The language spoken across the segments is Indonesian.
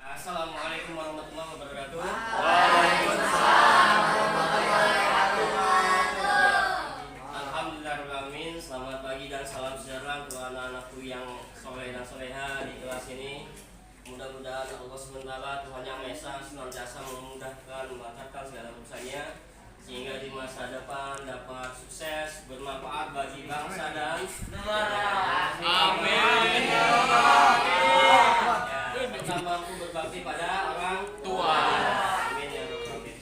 Assalamualaikum warahmatullahi wabarakatuh. Waalaikumsalam warahmatullahi wabarakatuh. Alhamdulillahirrahmanirrahim. Selamat pagi dan salam sejahtera untuk anak-anakku yang soleh dan soleha di kelas ini. Mudah-mudahan Allah SWT Tuhan Yang Maha Esa senantiasa memudahkan, melancarkan segala urusannya, sehingga di masa depan dapat sukses, bermanfaat bagi bangsa dan negara. Amin. Serta mampu berbakti pada orang tua. Amin ya rabbal alamin.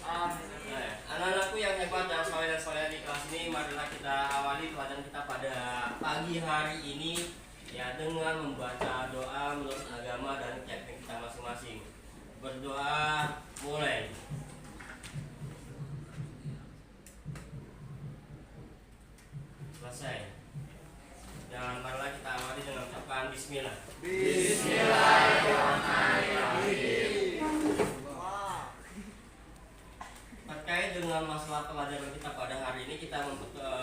Anak-anakku yang hebat dan soleh dan soleha di kelas ini, marilah kita awali pelajaran kita pada pagi hari ini ya dengan membaca doa menurut agama dan keyakinan kita masing-masing. Berdoa mulai. Selesai. Dan marilah kita awali dengan ucapan bismillah. Bismillahirrahmanirrahim. Terkait dengan masalah pelajaran kita pada hari ini, kita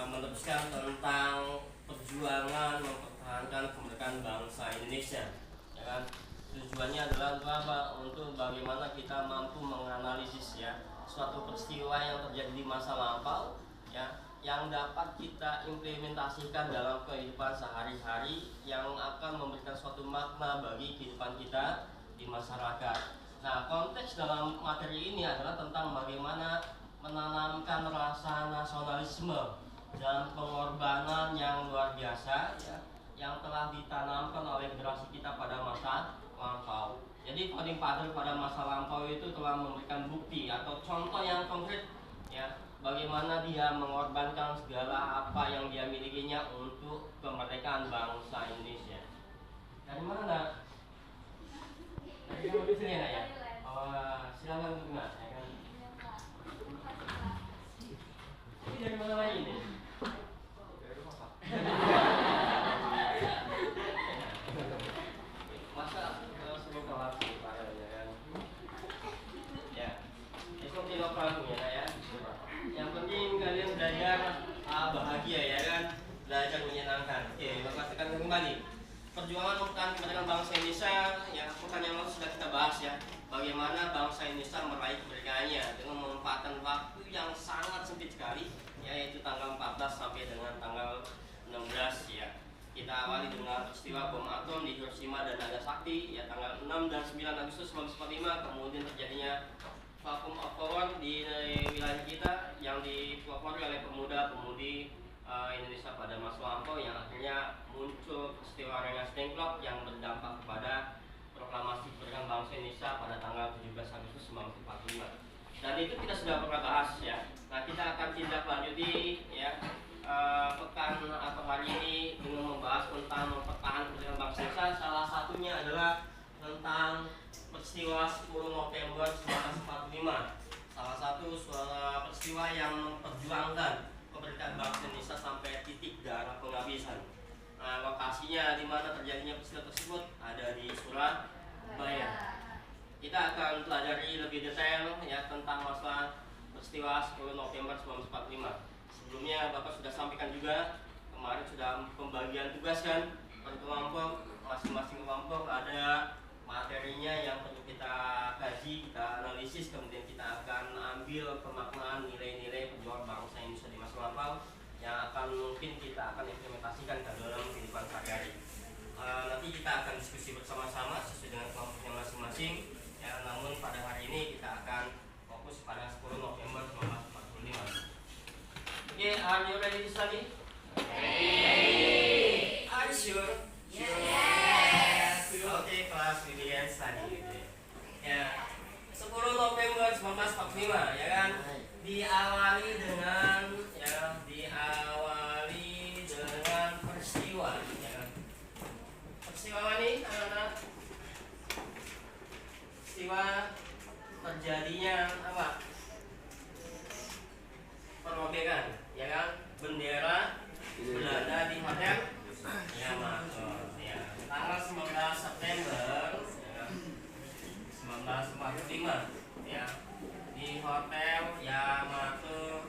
meneruskan tentang perjuangan mempertahankan kemerdekaan bangsa Indonesia, ya kan? Tujuannya adalah untuk bagaimana kita mampu menganalisis ya suatu peristiwa yang terjadi di masa lampau, ya, yang dapat kita implementasikan dalam kehidupan sehari-hari yang akan memberikan suatu makna bagi kehidupan kita di masyarakat. Nah, konteks dalam materi ini adalah tentang bagaimana menanamkan rasa nasionalisme dan pengorbanan yang luar biasa ya, yang telah ditanamkan oleh generasi kita pada masa lampau. Jadi Founding Father pada masa lampau itu telah memberikan bukti atau contoh yang konkret ya, bagaimana dia mengorbankan segala apa yang dia milikinya untuk kemerdekaan bangsa Indonesia. Dari mana? Dari kamu di sini ya? Oh, silakan untuk ya kan? Ini dari mana lagi ini? Masa sebelum kelas ya kan? Ya, esok tidak pelaku ya. Yang penting kalian belajar bahagia ya kan, belajar menyenangkan. Oke, Bapak tekan kembali. Perjuangan mempertahankan kemerdekaan bangsa Indonesia ya, pekan yang lalu sudah kita bahas ya, bagaimana bangsa Indonesia meraih kemerdekaannya dengan memanfaatkan waktu yang sangat sempit sekali, yaitu tanggal 14 sampai dengan tanggal 16 ya. Kita awali dengan peristiwa bom atom di Hiroshima dan Nagasaki ya, tanggal 6 dan 9 Agustus 1945, kemudian terjadinya vakum of power di wilayah kita yang dipelopori oleh pemuda-pemudi Indonesia pada masa lampau, yang akhirnya muncul peristiwa Rengas Dengklok yang berdampak kepada proklamasi kemerdekaan bangsa Indonesia pada tanggal 17 Agustus 1945. Dan itu kita sudah pernah bahas ya. Nah, kita akan tindak lanjuti ya pekan atau hari ini dengan membahas tentang mempertahankan kemerdekaan bangsa Indonesia. Salah satunya adalah tentang peristiwa 10 November 1945. Salah satu peristiwa yang memperjuangkan kemerdekaan bangsa Indonesia sampai titik darah penghabisan. Nah, lokasinya di mana terjadinya peristiwa tersebut ada di Surabaya. Kita akan pelajari lebih detail ya tentang masalah peristiwa 10 November 1945. Sebelumnya Bapak sudah sampaikan juga, kemarin sudah pembagian tugas kan per kelompok, masing-masing kelompok ada materinya yang perlu kita kaji, kita analisis, kemudian kita akan ambil pemaknaan nilai-nilai perjuangan bangsa Indonesia di masa lampau yang akan mungkin kita akan implementasikan ke dalam kehidupan sehari-hari. Nanti kita akan diskusi bersama-sama sesuai dengan kelompoknya masing-masing ya, namun pada hari ini kita akan fokus pada 10 November 1945. Okay, are you ready to study? Ready. Are you sure? Yes. Oke, kelas begin study. Ya, 10 November 1945 ya kan, diawali dengan peristiwa ya kan. Peristiwa ini anak-anak, peristiwa terjadinya apa? Perobekan ya kan, bendera Belanda di hotel Yamato ya, tanggal 19 September ya, 1945 ya, di hotel Yamato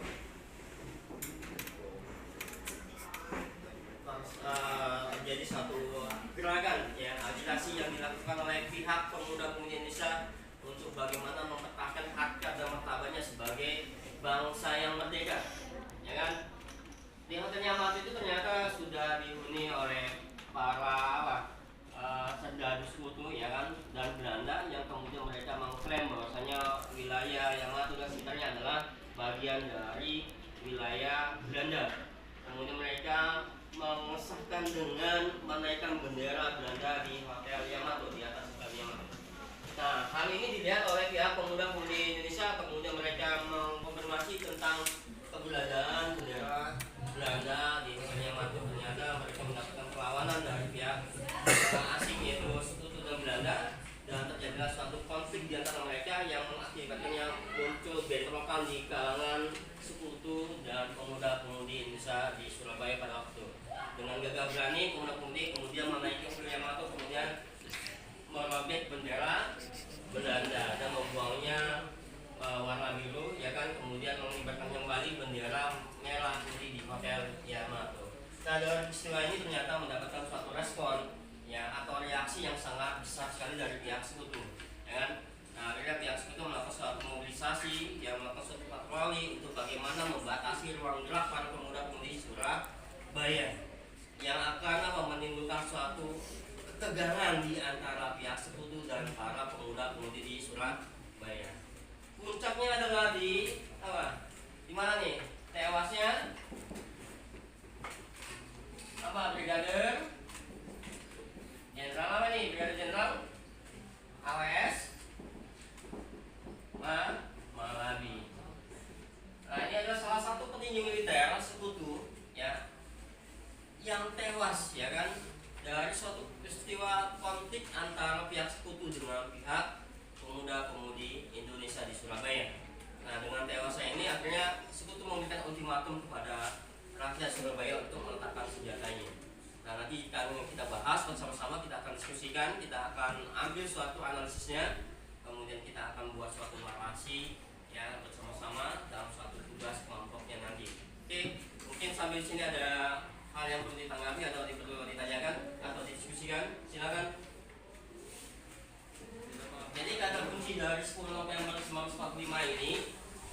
terjadi satu gerakan ya, agitasi yang dilakukan oleh pihak pemuda-pemudi Indonesia bangsa yang merdeka, ya kan? Di Hotel Yamato itu ternyata sudah dihuni oleh para serdadu sekutu, ya kan, dan Belanda, yang kemudian mereka mengklaim bahwasanya wilayah Yamato dan sekitarnya adalah bagian dari wilayah Belanda. Kemudian mereka mengesahkan dengan menaikkan bendera Belanda di Hotel Yamato, di atas Hotel Yamato. Nah, hal ini dilihat oleh pihak pemuda-pemudi Indonesia, kemudian mereka mengkonfirmasi tentang keberadaan bendera Belanda di Hotel Yamato. Ternyata mereka mendapatkan perlawanan dari pihak asing, yaitu Sekutu dan Belanda, dan terjadilah suatu konflik di antara mereka yang mengakibatkannya muncul bentrokan di kalangan Sekutu dan pemuda-pemudi Indonesia di Surabaya pada waktu itu. Dengan gagah berani, pemuda-pemudi kemudian menaiki Hotel Yamato, kemudian merobek bendera Belanda dan membuangnya warna biru, ya kan, kemudian mengibarkan kembali bendera merah putih di Hotel Yamato. Nah, dari peristiwa ini ternyata mendapatkan suatu respon, ya, atau reaksi yang sangat besar sekali dari pihak Sekutu, ya kan. Nah, akhirnya pihak Sekutu melakukan suatu mobilisasi, yang melakukan suatu patroli untuk bagaimana membatasi ruang gerak para pemuda-pemudi Surabaya, yang akan menimbulkan suatu ketegangan di antara pihak Sekutu dan para pemuda-pemudi di Surabaya. Puncaknya adalah di apa? Di mana nih? Tewasnya apa? Brigadir Jenderal apa nih? Brigadir Jenderal AWS Malabi. Nah, ini adalah salah satu petinggi militer Sekutu, ya, yang tewas, ya kan, dari suatu peristiwa konflik antara pihak Sekutu dengan pihak pemuda-pemudi Indonesia di Surabaya. Nah, dengan tewasnya ini akhirnya Sekutu memberikan ultimatum kepada rakyat Surabaya untuk meletakkan senjatanya. Nah, nanti kita bahas bersama-sama, kita akan diskusikan, kita akan ambil suatu analisisnya, kemudian kita akan buat suatu narasi, ya, bersama-sama dalam suatu tugas kelompoknya nanti. Oke, mungkin sambil sini ada hal yang perlu ditanggapi atau perlu ditanyakan atau didiskusikan, silakan. Jadi kata kunci dari 10 November 1945 ini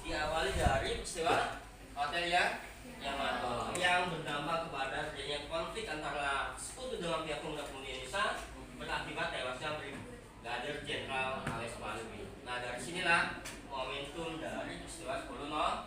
diawali dari peristiwa Hotel Yamato yang berdampak kepada terjadinya konflik antara Sekutu dengan pihak pemuda-pemudi Indonesia, berakibat tewasnya Brigadir Jenderal alias Malabi. Nah, dari sinilah momentum dari peristiwa 10 November.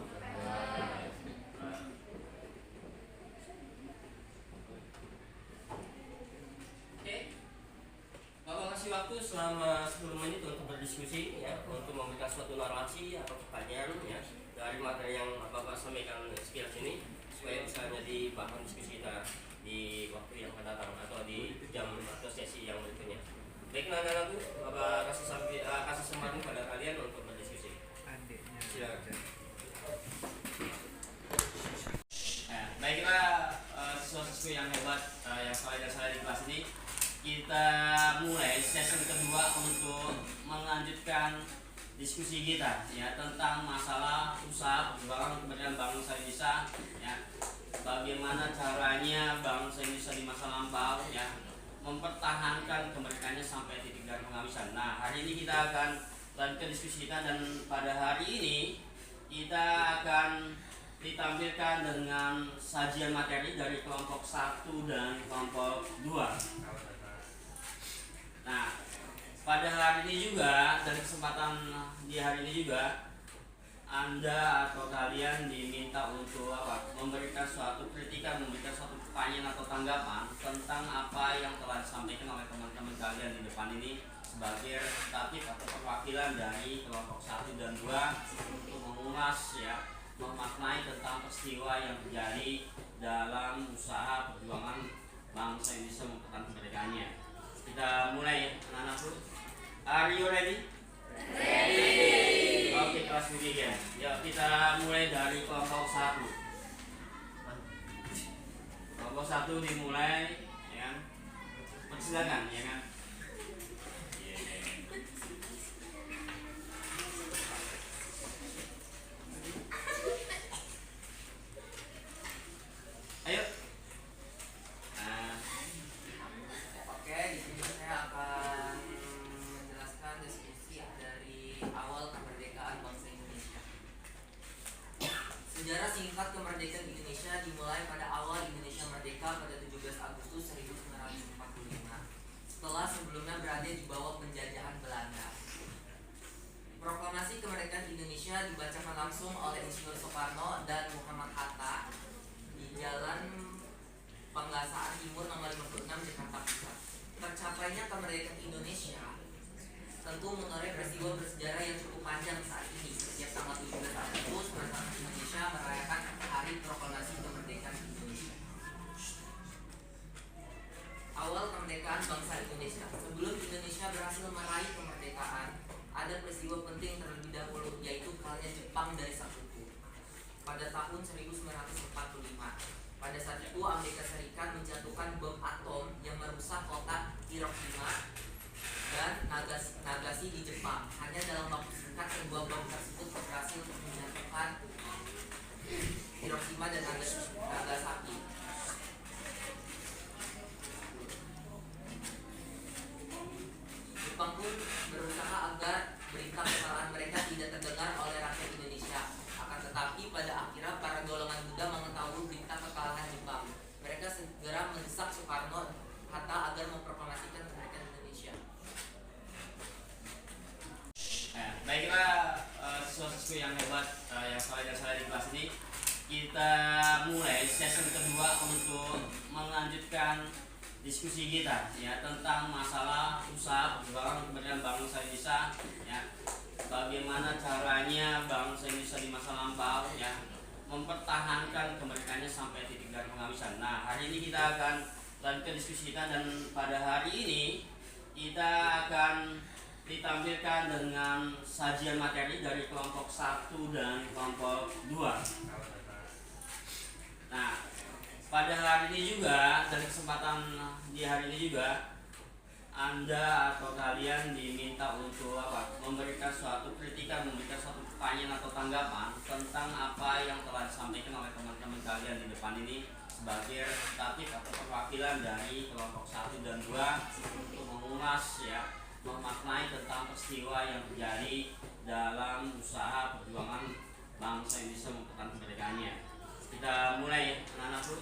Bapak kasih waktu selama 10 menit untuk berdiskusi, ya, untuk memberikan suatu narasi atau pertanyaan, ya, dari materi yang Bapak sampaikan sekilas ini, supaya bisa jadi bahan diskusi kita di waktu yang akan datang atau di jam atau sesi yang berikutnya. Baik, anak-anakku, Bapak kasih kesempatan pada kalian untuk berdiskusi. Silakan. Nah, baiklah, siswa-siswi yang hebat, yang saya di kelas ini, kita mulai sesi kedua untuk melanjutkan diskusi kita, ya, tentang masalah usaha perjuangan kemerdekaan bangsa Indonesia, ya, bagaimana caranya bangsa Indonesia di masa lampau, ya, mempertahankan kemerdekaannya sampai titik dari penghabisan. Nah, hari ini kita akan lanjutkan diskusi kita, dan pada hari ini kita akan ditampilkan dengan sajian materi dari kelompok 1 dan kelompok 2. Nah, pada hari ini juga, dari kesempatan di hari ini juga, Anda atau kalian diminta untuk memberikan suatu kritikan, memberikan suatu pertanyaan atau tanggapan tentang apa yang telah disampaikan oleh teman-teman kalian di depan ini sebagai representatif atau perwakilan dari kelompok 1 dan 2 untuk mengulas, ya, memaknai tentang peristiwa yang terjadi dalam usaha perjuangan bangsa Indonesia mempertahankan kemerdekaannya. Kita mulai, anak-anakku. Are you ready? Ready. Oke, kelas begin. Ya, kita mulai dari kelompok 1. Kelompok 1 dimulai, ya. Persilakan, ya kan? Ayo. Oke, di sini saya akan menjelaskan diskusi dari awal kemerdekaan bangsa Indonesia. Sejarah singkat kemerdekaan Indonesia dimulai pada awal Indonesia merdeka pada 17 Agustus 1945, setelah sebelumnya berada di bawah penjajahan Belanda. Proklamasi kemerdekaan Indonesia dibacakan langsung oleh Insinyur Soekarno dan Muhammad Hatta di Jalan Penggasaan Timur nomor 56 Jakarta Pusat. Tercapainya kemerdekaan Indonesia tentu menoreh peristiwa bersejarah yang cukup panjang saat ini. Setiap tanggal 17 Agustus, masyarakat Indonesia merayakan Hari Proklamasi Kemerdekaan Indonesia. Awal kemerdekaan bangsa Indonesia. Sebelum Indonesia berhasil meraih kemerdekaan, ada peristiwa penting terlebih dahulu, yaitu kalah Jepang dari sekutu pada tahun 1945. Pada saat itu Amerika Serikat menjatuhkan bom atom yang merusak kota Hiroshima dan Nagasaki di Jepang. Hanya dalam waktu singkat kedua bom tersebut berhasil menjatuhkan Hiroshima dan Nagasaki. Jepang pun berusaha agar berita kesalahan mereka tidak terdengar oleh rakyat Indonesia. Akan tetapi pada akhirnya para golongan Buddha mengetahui berita kekalahan Jepang. Mereka segera mendesak Soekarno Hatta agar memproklamasikan kemerdekaan Indonesia. Baiklah siswa-siswi yang hebat yang saya di kelas ini, kita mulai sesi kedua untuk melanjutkan diskusi kita ya tentang masalah usaha perjuangan kemerdekaan bangsa Indonesia ya. Bagaimana caranya bangsa Indonesia di masa lampau ya mempertahankan kemerdekaannya sampai titik dari penghabisan. Nah, hari ini kita akan lanjutkan diskusi kita, dan pada hari ini kita akan ditampilkan dengan sajian materi dari kelompok 1 dan kelompok 2. Nah, pada hari ini juga, dari kesempatan di hari ini juga, Anda atau kalian diminta untuk memberikan suatu kritikan, memberikan suatu pertanyaan atau tanggapan tentang apa yang telah disampaikan oleh teman-teman kalian di depan ini sebagai representatif atau perwakilan dari kelompok 1 dan 2 untuk mengulas ya, memaknai tentang peristiwa yang terjadi dalam usaha perjuangan bangsa Indonesia mempertahankan kemerdekaannya. Kita mulai, anak-anakku.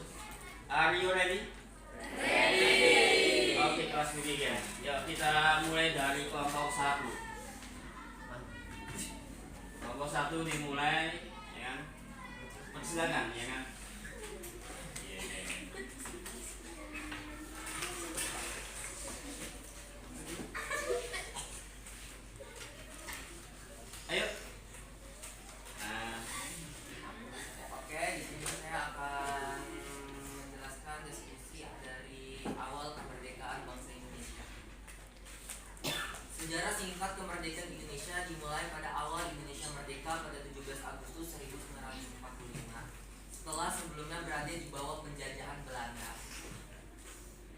Are you ready? Ready. Oke, kelas begini. Ya, kita mulai dari kelompok 1. Kelompok 1 dimulai, ya kan? Persilakan, ya kan? Ayo. Oke, di sini saya akan menjelaskan diskusi dari awal kemerdekaan bangsa Indonesia. Sejarah singkat kemerdekaan Indonesia dimulai pada awal Indonesia merdeka pada 17 Agustus 1945, setelah sebelumnya berada di bawah penjajahan Belanda.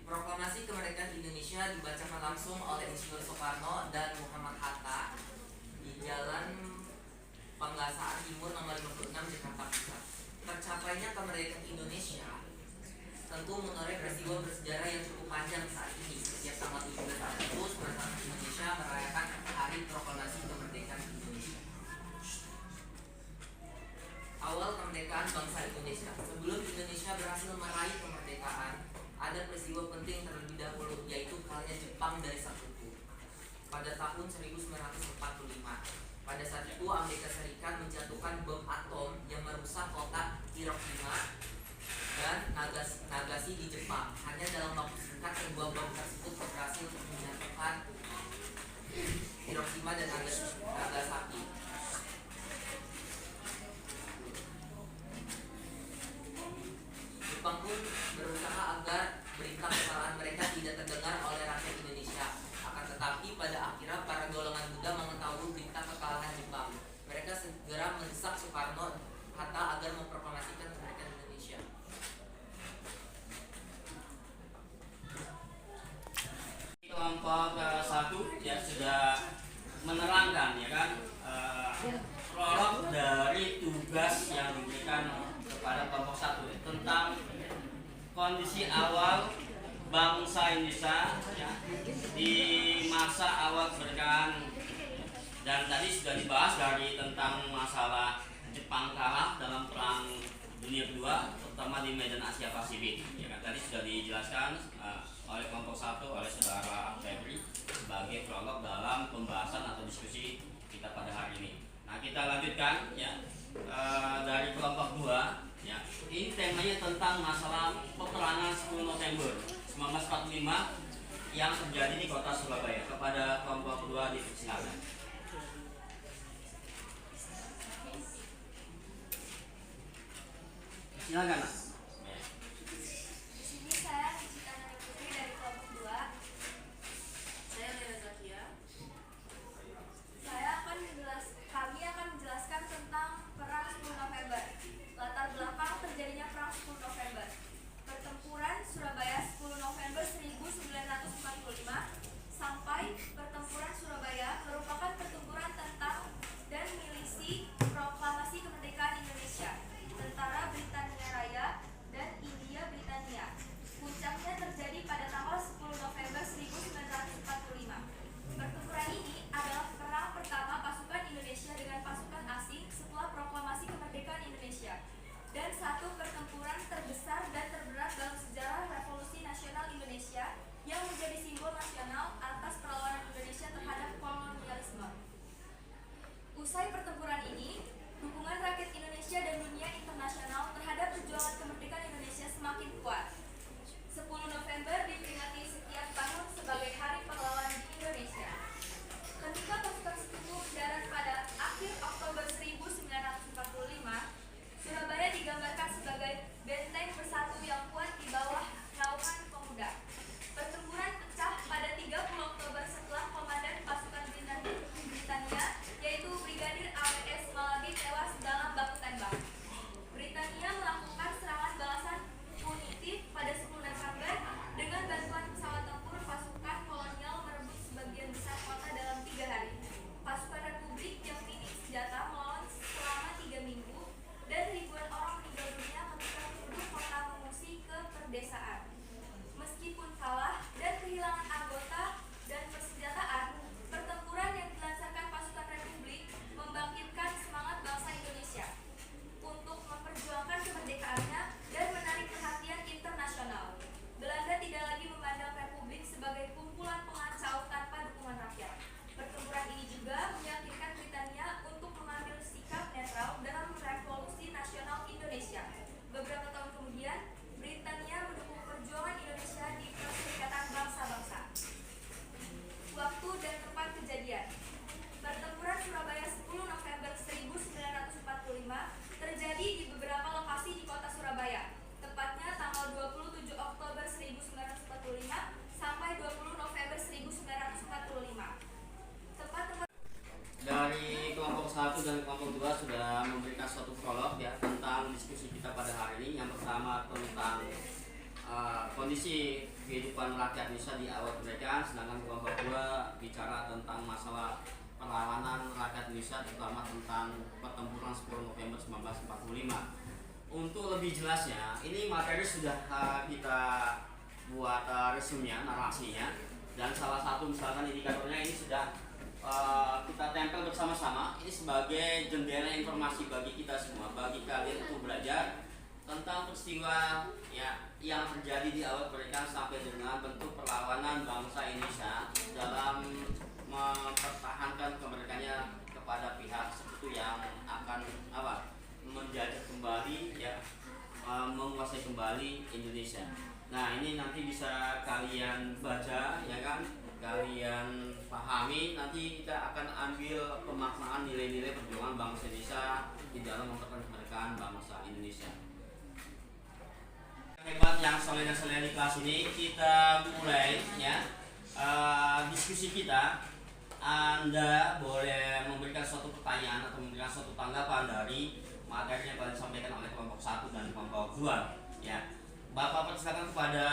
Proklamasi kemerdekaan Indonesia dibacakan langsung oleh Insinyur Soekarno dan Muhammad Hatta di Jalan Penggasaan Timur nomor 56 Jakarta Pusat. Tercapainya kemerdekaan Indonesia tentu menoreh peristiwa bersejarah yang cukup panjang saat ini. Setiap tanggal 17 Agustus, masyarakat Indonesia merayakan Hari Proklamasi Kemerdekaan Indonesia. Awal kemerdekaan bangsa Indonesia. Sebelum Indonesia berhasil meraih kemerdekaan, ada peristiwa penting terlebih dahulu, yaitu kalahnya Jepang dari sekutu pada tahun 1945. Pada saat itu Amerika Serikat menjatuhkan bom atom yang merusak kota Hiroshima dan Nagasaki di Jepang. Hanya dalam waktu singkat kedua bom tersebut berhasil menjatuhkan Hiroshima dan Nagasaki. Jepang pun berusaha agar berita kesalahan mereka tidak terdengar oleh rakyat Indonesia. Akan tetapi pada akhirnya para golongan Buddha mengetahui berita kekalahan Jepang. Mereka segera mendesak Soekarno Hatta agar memproklamasikan kemerdekaan Indonesia. Kelompok 1 ya sudah menerangkan ya kan prolog dari tugas yang diberikan kepada kelompok 1 tentang kondisi awal bangsa Indonesia ya, di masa awal kemerdekaan, dan tadi sudah dibahas dari tentang masalah Jepang Jepang kalah dalam perang dunia kedua, terutama di medan Asia Pasifik. Ya kan tadi sudah dijelaskan oleh kelompok 1 oleh saudara Febri sebagai prolog dalam pembahasan atau diskusi kita pada hari ini. Nah, kita lanjutkan ya dari kelompok 2 ya. Ini temanya tentang masalah peperangan 10 November 1945 yang terjadi di kota Surabaya. Kepada kelompok 2 dipersilakan. Silakan. Di sini saya Nicita Nani Putri dari kelompok 2. Saya Lena Zakia. Kami akan menjelaskan tentang Perang 10 November. Latar belakang terjadinya Perang 10 November. Pertempuran Surabaya 10 November 1945 sampai Pertempuran Surabaya merupakan pertempuran tentang dan milisi proklamasi kemerdekaan Indonesia, Tentara Britania Raya dan India Britania. Puncaknya terjadi pada tanggal 10 November 1945. Pertempuran ini adalah perang pertama pasukan Indonesia dengan pasukan asing setelah proklamasi kemerdekaan Indonesia, dan satu pertempuran terbesar dan terberat dalam sejarah Revolusi Nasional Indonesia yang menjadi simbol nasional atas perlawanan Indonesia terhadap kolonialisme. Usai pertempuran ini, dukungan rakyat Indonesia dan dunia internasional terhadap perjuangan kemerdekaan Indonesia semakin kuat. 10 November diperingati setiap tahun sebagai Hari Pahlawan di Indonesia. Ketika pasukan sekutu mendarat pada akhir Oktober 1945, Surabaya digambarkan sebagai benteng bersatu yang kuat di bawah naungan pemuda. Pertempuran pecah pada 30 Oktober setelah komandan pasukan Britania, yaitu Brigadir AWS Malabi tewas dalam baku tembak. Britania melakukan serangan balasan punitif pada 10 November dengan bantuan pesawat tempur. Pasukan kolonial merebut sebagian besar kota dalam 3 hari. Pasukan Republik yang minim senjata melawan selama 3 minggu, dan ribuan orang meninggal dunia ketika penduduk kota mengungsi ke perdesaan. Meskipun kalah dan kehilangan anggota dan persenjataan, pertempuran yang dilancarkan pasukan Republik membangkitkan semangat bangsa Indonesia untuk memperjuangkan kemerdekaannya dan menarik perhatian internasional. Belanda tidak lagi memandang Republik sebagai kumpulan pengacau tanpa dukungan rakyat. Pertempuran ini juga meyakinkan Britania untuk mengambil sikap netral dalam Revolusi Nasional Indonesia. Beberapa tahun kemudian, Britania mendukung perjuangan Indonesia di Perserikatan Bangsa-Bangsa. Waktu dan tempat kejadian. Pertempuran Surabaya 10 November 1945 terjadi di beberapa lokasi di kota Surabaya. Tepatnya tanggal 27 Oktober 1945 sampai 20 November 1945. Tempat-tempat Dari kelompok 1 dan kelompok 2 sudah memberikan suatu prolog ya tentang diskusi kita pada hari ini. Yang pertama tentang kondisi kehidupan rakyat Indonesia di awal kemerdekaan, sedangkan kelompok 2 bicara tentang masalah perlawanan rakyat Indonesia, terutama tentang pertempuran 10 November 1945. Untuk lebih jelasnya, ini materi sudah kita buat resumnya, narasinya, dan salah satu misalkan indikatornya ini sudah kita tempel bersama-sama. Ini sebagai jendela informasi bagi kita semua, bagi kalian untuk belajar tentang peristiwa ya yang terjadi di awal kemerdekaan sampai dengan bentuk perlawanan bangsa Indonesia dalam mempertahankan kemerdekaannya kepada pihak sekutu yang akan menjajah kembali ya, menguasai kembali Indonesia. Nah, ini nanti bisa kalian baca ya kan, kalian pahami. Nanti kita akan ambil pemaknaan nilai-nilai perjuangan bangsa Indonesia di dalam mempertahankan kemerdekaan bangsa Indonesia. Hebat yang soleh dan soleh di kelas ini, kita mulai ya diskusi kita. Anda boleh memberikan suatu pertanyaan atau memberikan suatu tanggapan dari materi yang kalian sampaikan oleh kelompok 1 dan kelompok 2 ya. Bapak persilakan kepada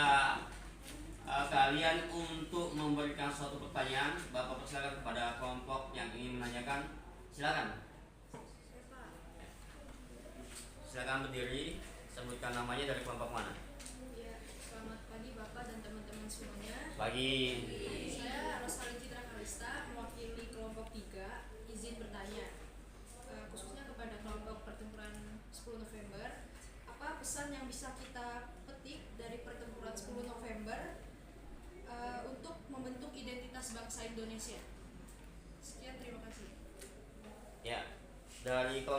kalian untuk memberikan suatu pertanyaan. Bapak persilakan kepada kelompok yang ingin menanyakan. Silakan. Silakan berdiri, sebutkan namanya, dari kelompok mana. Ya, selamat pagi Bapak dan teman-teman semuanya. Pagi. Saya Rosali Citra Kalista, mewakili kelompok 3, izin bertanya khususnya kepada kelompok pertempuran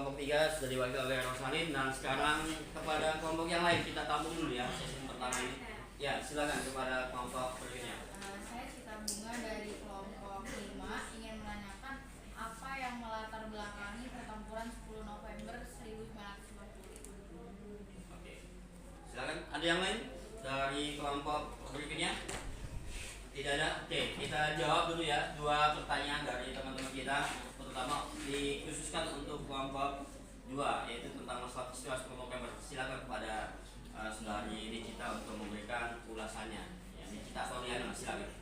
kelompok 3 sudah diwakili oleh Rosalin, dan sekarang kepada kelompok yang lain kita tampung dulu ya sesi pertama ini. Ya, silakan kepada kelompok berikutnya. Saya Cita Bunga dari kelompok 5 ingin menanyakan apa yang melatar belakangi pertempuran 10 November 1945. Oke. Silakan, ada yang lain dari kelompok berikutnya? Tidak ada. Oke, kita jawab dulu ya dua pertanyaan dari teman-teman kita, terutama dikhususkan untuk kelompok 2, yaitu tentang masalah peristiwa 10 November. Silakan kepada saudari Nikita untuk memberikan ulasannya. Ya, Nikita Soliana, silakan.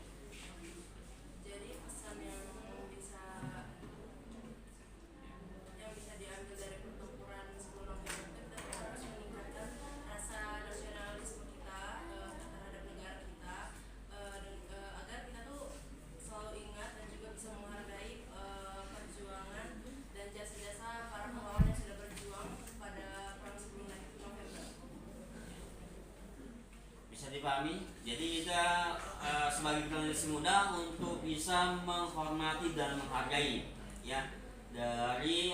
Jadi pesan yang bisa diambil dari pertempuran 10 November itu kita harus meningkatkan rasa nasionalisme kita terhadap negara kita, agar kita tuh selalu ingat dan juga bisa menghargai perjuangan dan jasa-jasa para pahlawan yang sudah berjuang pada perang 10 November. Bisa dipahami? Jadi kita sebagai generasi muda untuk bisa menghormati dan menghargai ya dari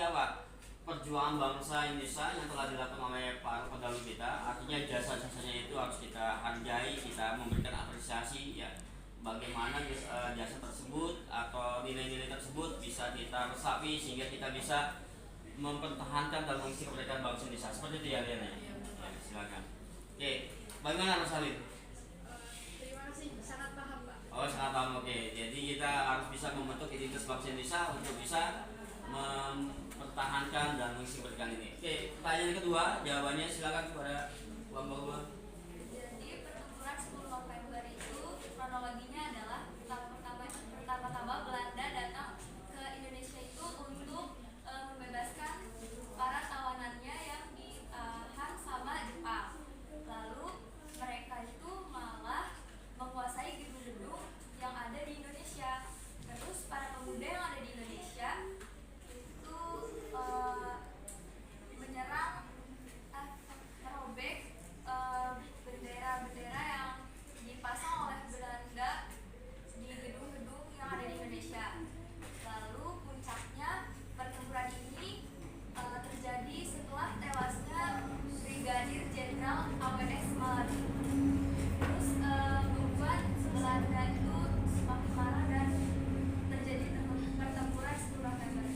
perjuangan bangsa Indonesia yang telah dilakukan oleh para pendahulu kita. Artinya jasa-jasanya itu harus kita hargai, kita memberikan apresiasi ya. Bagaimana jasa tersebut atau nilai-nilai tersebut bisa kita resapi sehingga kita bisa mempertahankan dan mengisi kemerdekaan bangsa Indonesia. Seperti itu ya Liana. Ya, silakan. Oke, bagaimana Rosalin? Terima kasih, sangat paham Pak. Oh, sangat paham. Oke, jadi kita harus bisa membentuk identitas bangsa Indonesia untuk bisa mempertahankan dan mengisi kemerdekaan ini. Oke, pertanyaan kedua, jawabannya silakan kepada kelompok 2. Jadi pertempuran 10 November itu kronologinya adalah pertama-tama Belanda datang ke Indonesia itu untuk membebaskan para tawanannya yang ditahan sama Jepang. Lalu mereka itu malah menguasai gedung-gedung yang ada di Indonesia. Terus para pemuda yang ada di Indonesia itu menyerang, merobek bendera-bendera yang dipasang oleh Belanda di gedung-gedung yang ada di Indonesia. Lalu puncaknya pertempuran ini terjadi setelah tewasnya Brigadir Jenderal AWS Malari. Terus membuat Belanda itu semakin marah dan terjadi pertempuran 10 November.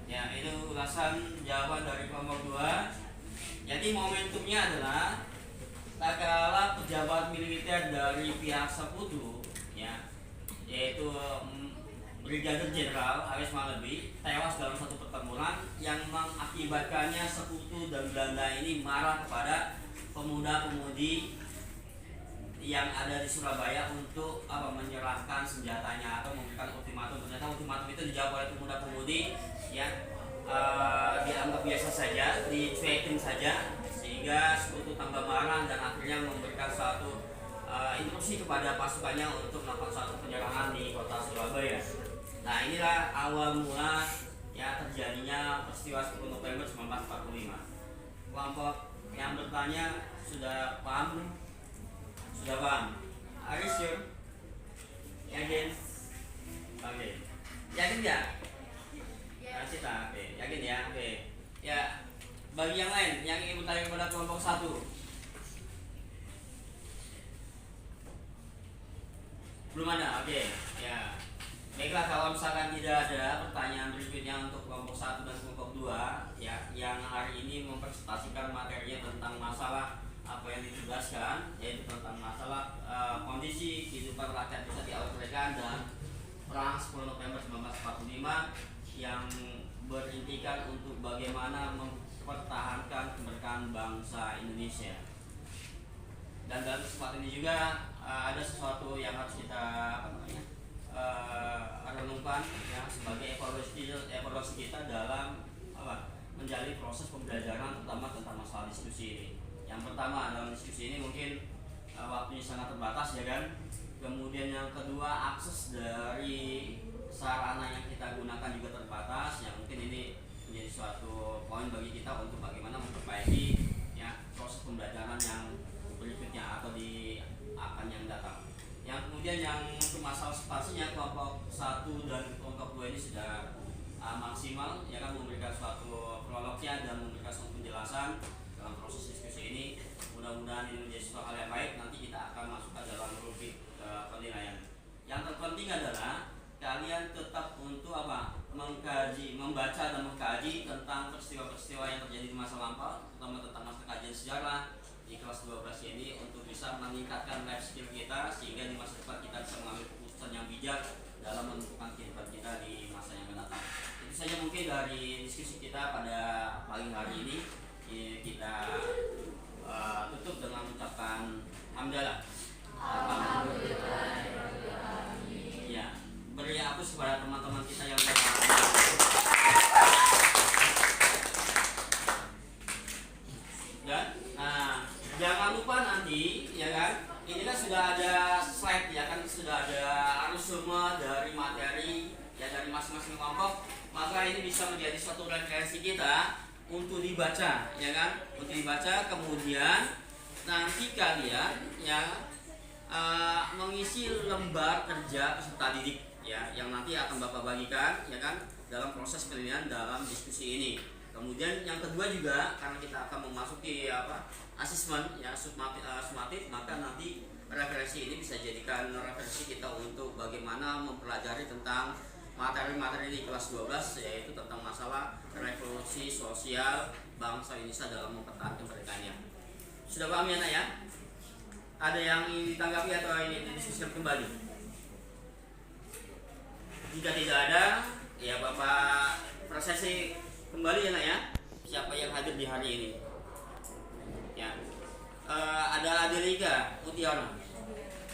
Ya, itu ulasan jawaban dari kelompok 2. Jadi momentumnya adalah tak kala pejabat militer dari pihak sekutu ya, yaitu Brigadir Jenderal AWS Malari tewas dalam satu pertempuran yang mengakibatkannya sekutu dan Belanda ini marah kepada pemuda-pemudi yang ada di Surabaya untuk menyerahkan senjatanya atau memberikan ultimatum. Ternyata ultimatum itu dijawab oleh pemuda-pemudi ya, dianggap biasa saja, dicuekin saja, sehingga sekutu tambah marah dan akhirnya memberikan suatu instruksi kepada pasukannya untuk melakukan suatu penyerangan di kota Surabaya. Nah, inilah awal mula ya terjadinya peristiwa 10 November 1945. Kelompok yang bertanya sudah paham? Sudah paham? Are you sure? Yakin? Oke. Yakin nggak? Cita, oke. Yakin ya? Oke. Ya, bagi yang lain yang ingin bertanya kepada kelompok 1. Belum ada, oke. Ya. Baiklah, kalau misalkan tidak ada pertanyaan berikutnya untuk kelompok 1 dan kelompok 2 ya, yang hari ini mempresentasikan materinya tentang masalah apa yang ditugaskan, yaitu tentang masalah kondisi kehidupan rakyat Indonesia di awal kemerdekaan dan perang 10 November 1945 yang berintikan untuk bagaimana mempertahankan kemerdekaan bangsa Indonesia. Dan dalam kesempatan ini juga ada sesuatu yang harus kita renungkan ya, sebagai evaluasi kita dalam menjalani proses pembelajaran, terutama tentang masalah diskusi ini. Yang pertama, dalam diskusi ini mungkin waktunya sangat terbatas ya kan. Kemudian yang kedua, akses dari sarana yang kita gunakan juga terbatas. Yang mungkin ini menjadi suatu poin bagi kita untuk bagaimana memperbaiki ya proses pembelajaran yang berikutnya atau di akan yang datang. Yang kemudian yang untuk masalah substansinya kelompok 1 dan kelompok 2 ini sudah maksimal ya kan, memberikan suatu prolognya dan memberikan suatu penjelasan dalam proses diskusi ini. Mudah-mudahan ini menjadi suatu hal yang baik. Nanti kita akan masukkan dalam rubrik penilaian. Yang terpenting adalah kalian tetap untuk apa? Mengkaji, membaca dan mengkaji tentang peristiwa-peristiwa yang terjadi di masa lampau, terutama tentang masa kajian sejarah di kelas 12 ini, untuk bisa meningkatkan life skill kita sehingga di masa depan kita bisa mengambil keputusan yang bijak dalam menentukan kehidupan kita di masa yang akan datang. Itu saja mungkin dari diskusi kita pada pagi hari ini. Kita tutup dengan mengucapkan hamdalah. Ya, beri hapus kepada teman-teman kita yang dan jangan lupa nanti ya kan, ini kan sudah ada slide ya kan, sudah ada resume dari materi ya dari masing-masing kelompok, maka ini bisa menjadi suatu referensi kita untuk dibaca ya kan, untuk dibaca. Kemudian nanti kalian ya mengisi lembar kerja peserta didik ya, yang nanti akan Bapak bagikan ya kan dalam proses penilaian dalam diskusi ini. Kemudian yang kedua juga, karena kita akan memasuki asesmen ya sumatif, maka nanti referensi ini bisa jadikan referensi kita untuk bagaimana mempelajari tentang materi-materi di kelas 12, yaitu tentang masalah revolusi sosial bangsa Indonesia dalam mempertahankan kemerdekaannya. Sudah paham ya nak ya? Ada yang ingin ditanggapi atau ingin didiskusikan kembali? Jika tidak ada, ya Bapak prosesi kembali ya nak ya. Siapa yang hadir di hari ini? Ya, ada Adelika Mutiara,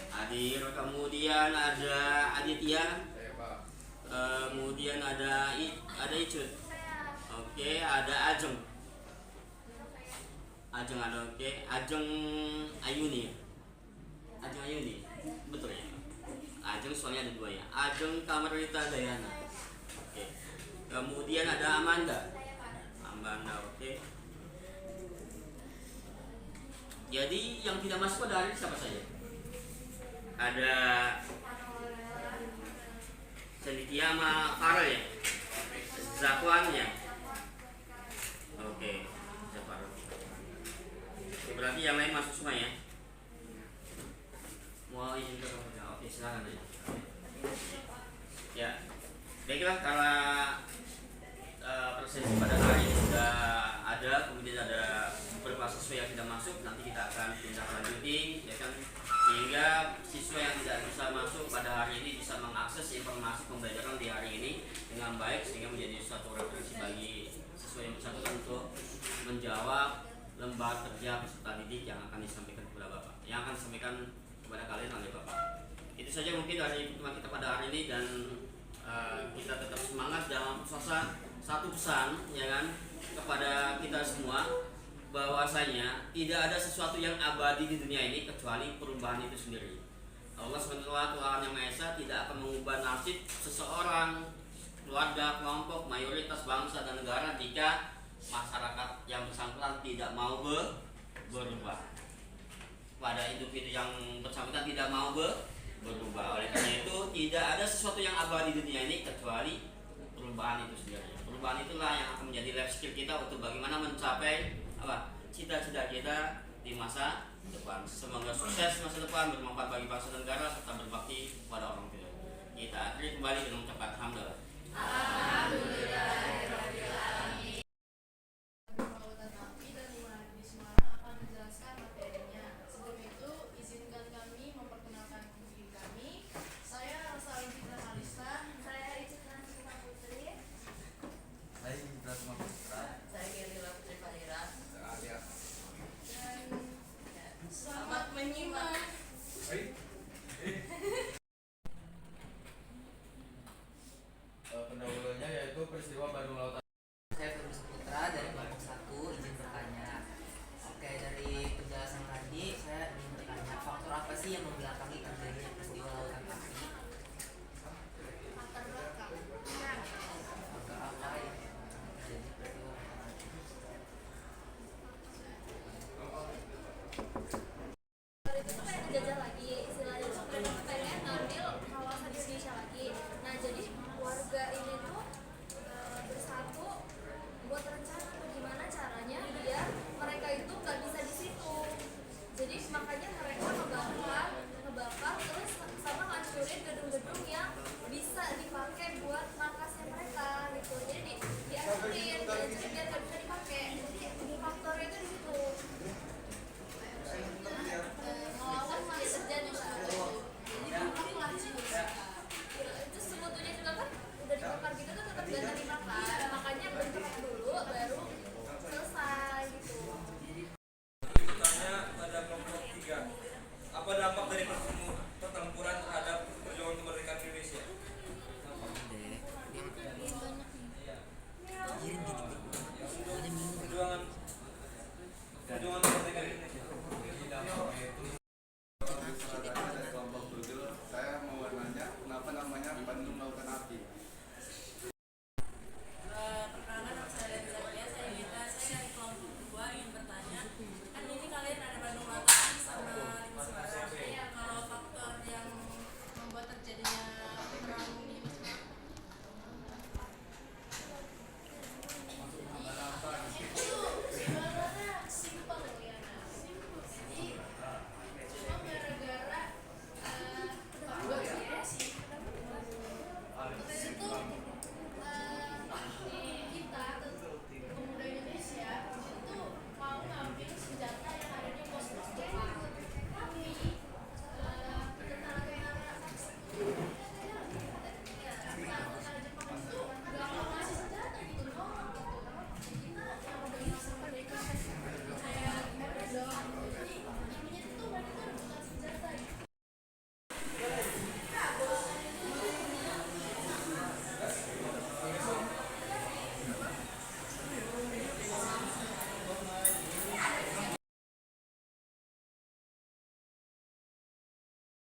hadir. Kemudian ada Aditya. Kemudian ada Icut. Oke, ada Ajeng. Ajeng ada, oke. Ajeng Ayuni. Ajeng Ayuni, betul ya? Ajeng soalnya ada dua ya. Ajeng Kamarita Dayana. Oke. Kemudian ada Amanda. Amanda, oke. Jadi yang tidak masuk pada hari ini siapa saja? Ada Cendikia sama Farel ya? Zakwan ya? Oke, Zakwan. Berarti yang lain masuk semua ya? Mau izin ke kamu? Oke, silakan ya. Ya, baiklah, kalau prosesi pada hari ini sudah ada, kemudian ada beberapa siswa yang tidak masuk, nanti kita akan tindak lanjuti ya kan, sehingga siswa yang tidak bisa masuk pada hari ini bisa mengakses informasi pembelajaran di hari ini dengan baik, sehingga menjadi suatu referensi bagi siswa yang bersangkutan untuk menjawab lembar kerja peserta didik yang akan disampaikan kepada Bapak, yang akan disampaikan kepada kalian oleh Bapak. Itu saja mungkin dari pertemuan kita pada hari ini, dan kita tetap semangat dalam puasa. Satu pesan ya kan kepada kita semua, bahwasanya tidak ada sesuatu yang abadi di dunia ini kecuali perubahan itu sendiri. Allah SWT, Tuhan Yang Maha Esa, tidak akan mengubah nasib seseorang, keluarga, kelompok, mayoritas bangsa dan negara jika masyarakat yang bersangkutan tidak mau berubah. Pada individu yang bersangkutan tidak mau berubah. Oleh karena itu tidak ada sesuatu yang abadi di dunia ini kecuali perubahan itu sendiri. Perubahan itulah yang akan menjadi life skill kita untuk bagaimana mencapai cita-cita kita di masa depan. Semoga sukses masa depan, bermanfaat bagi bangsa dan negara, serta berbakti pada orang tua. Kita akhiri kembali dengan ucapan hamdalah. Alhamdulillah.